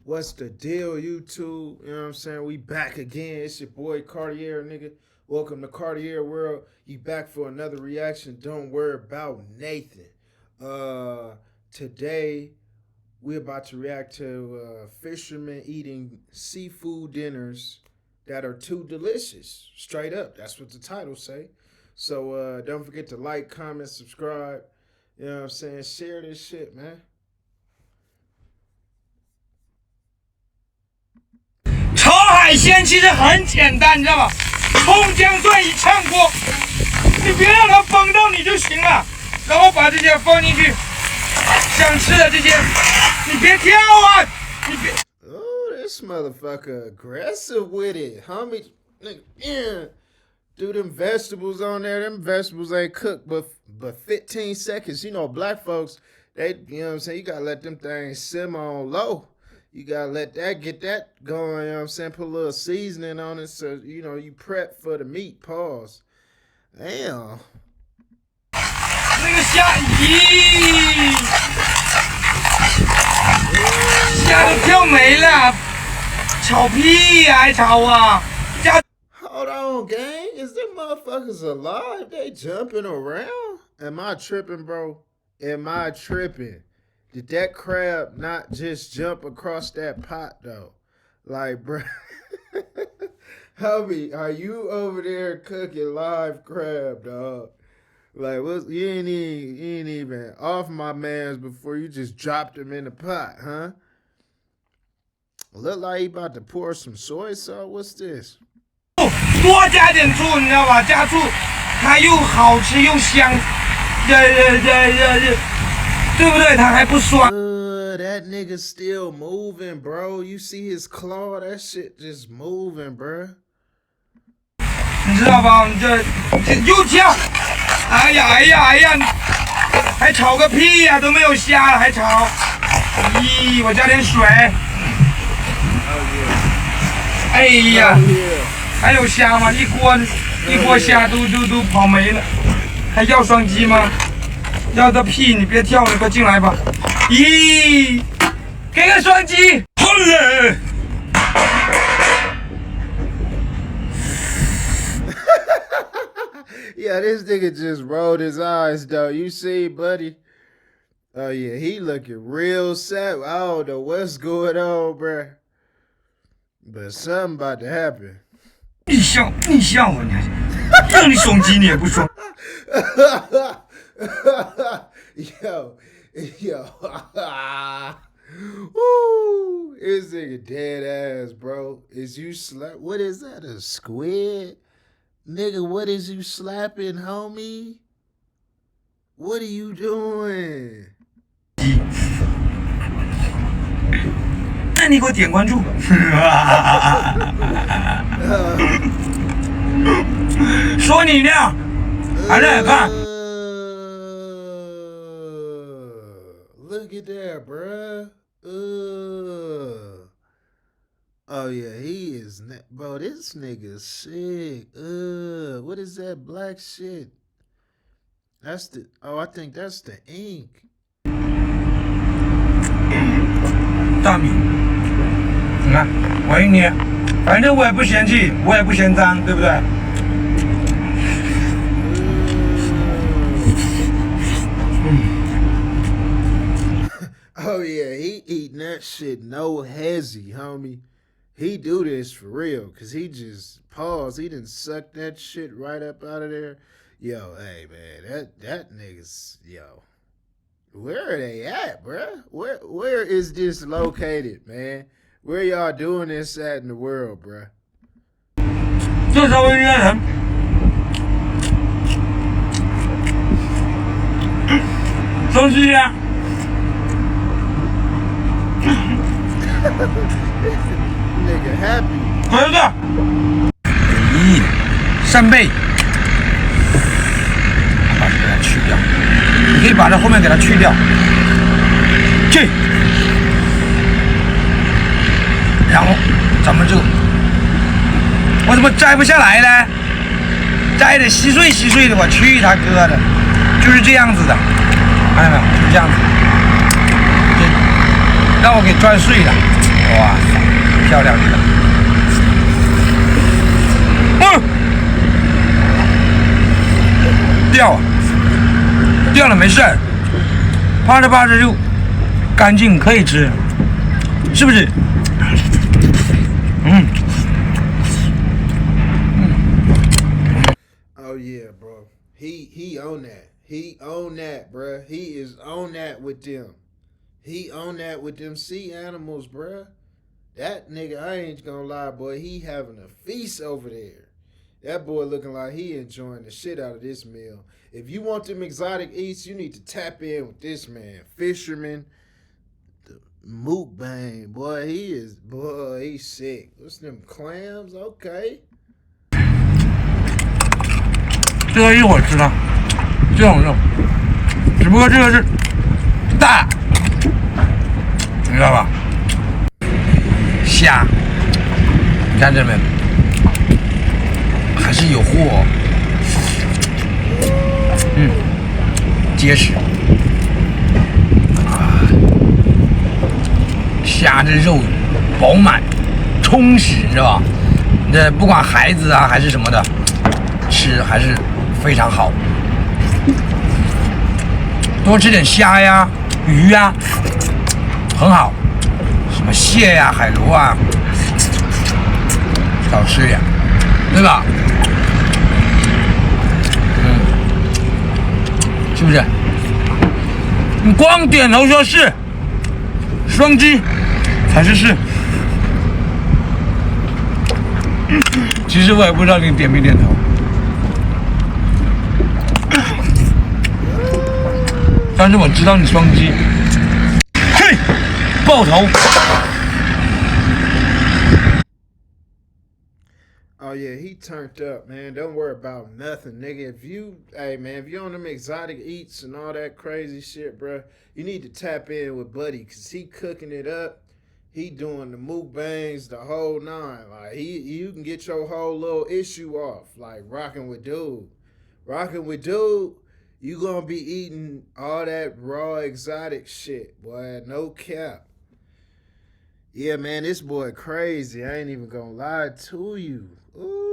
What's the deal, YouTube? You know what I'm saying? We back again. It's your boy Cartier, nigga. Welcome to Cartier World. You back for another reaction. Don't worry about Nathan. Today we're about to react to fishermen eating seafood dinners that are too delicious. Straight up. That's what the title say. So don't forget to like, comment, subscribe. You know what I'm saying? Share this shit, man. 炒海鲜其实很简单，你知道吗？葱姜蒜一炝锅，你别让它崩到你就行了，然后把这些放进去，想吃的这些，你别跳啊，你别。Oh, this motherfucker aggressive with it, homie. Yeah. Do them vegetables on there. Them vegetables ain't cooked but 15 seconds. You know, black folks, they, you know what I'm saying, you gotta let them things simmer on low. You gotta let that get that going, you know what I'm saying? Put a little seasoning on it so, you know, you prep for the meat. Pause. Damn. 那个虾，咦，虾都跳没了，炒屁呀，还炒啊！加。 Hold on, gang. Is them motherfuckers alive? They jumping around? Am I tripping, bro? Am I tripping? Did that crab not just jump across that pot, though? Like, bro. Homie, are you over there cooking live crab, dog? Like, what? You ain't even off my mans before you just dropped him in the pot, huh? Look like he about to pour some soy sauce. What's this? 多加点醋，你知道吧？加醋，它又好吃又香，对不对？它还不酸。That nigga still moving, bro. You see his claw? That shit just moving, bro. 你知道吧？这又跳，哎呀，还炒个屁呀、都没有虾了，还炒。咦，我加点水。哎呀。 还有虾吗？一锅虾都跑没了，还要双击吗？要个屁！你别跳了，快进来吧！咦，给个双击！好嘞！Yeah, this nigga just rolled his eyes, though. You see, buddy? Oh yeah, he looking real sad. I don't know what's going on, bruh. But something about to happen. 你笑我，你让你双击你也不双。yo, Woo, this nigga dead ass, bro. Is you slap? What is that? A squid? Nigga, what is you slapping, homie? What are you doing? 那你给我点关注。说你呢，还在看。Look at that, bruh. Oh yeah, he is. Bro, this nigga sick. What is that black shit? That's the. Oh, I think that's the ink. 大米，你看，我一捏，反正我也不嫌弃，我也不嫌脏，对不对？ Oh yeah, he eating that shit no hezzy, homie. He do this for real, cause he just paused. He didn't suck that shit right up out of there. Yo, hey man, that nigga's yo. Where are they at, bruh? Where is this located, man? Where y'all doing this at in the world, bruh? 这稍微有点人，双击呀。 Nigga happy. 儿子，咦，扇贝，把这个去掉，你可以把这后面给它去掉，去，然后咱们就，我怎么摘不下来呢？摘得稀碎稀碎的，我去他哥的，就是这样子的，看到没有？就这样子，让我给拽碎了。哇塞，漂亮这个。掉了没事，趴着趴着就干净，可以吃，是不是？Oh yeah, bro. He on that. He on that, bruh. He is on that with them. He on that with them sea animals, bruh. That nigga, I ain't gonna lie, boy. He having a feast over there. That boy looking like he enjoying the shit out of this meal. If you want them exotic eats, you need to tap in with this man, Fisherman, the mukbang. Boy, he's sick. What's them clams? Okay. 这个一会儿吃它，这种肉，只不过这个是大，你知道吧？虾，你看这边还是有货，结实。虾这肉饱满、充实，你知道吧？这不管孩子啊还是什么的，吃还是非常好。多吃点虾呀、鱼呀，很好。什么蟹呀、海螺啊，少吃点，对吧？是不是？你光点头说是，双击才是是。其实我也不知道你点没点头。但是我知道你双击，嘿，爆头。Oh yeah, he turned up, man. Don't worry about nothing, nigga. If you on them exotic eats and all that crazy shit, bro, you need to tap in with Buddy, cause he cooking it up. He doing the mukbangs, the whole nine. Like you can get your whole little issue off, like rocking with dude. Rocking with dude, you gonna be eating all that raw exotic shit, boy. No cap. Yeah, man, this boy crazy. I ain't even gonna lie to you. Ooh.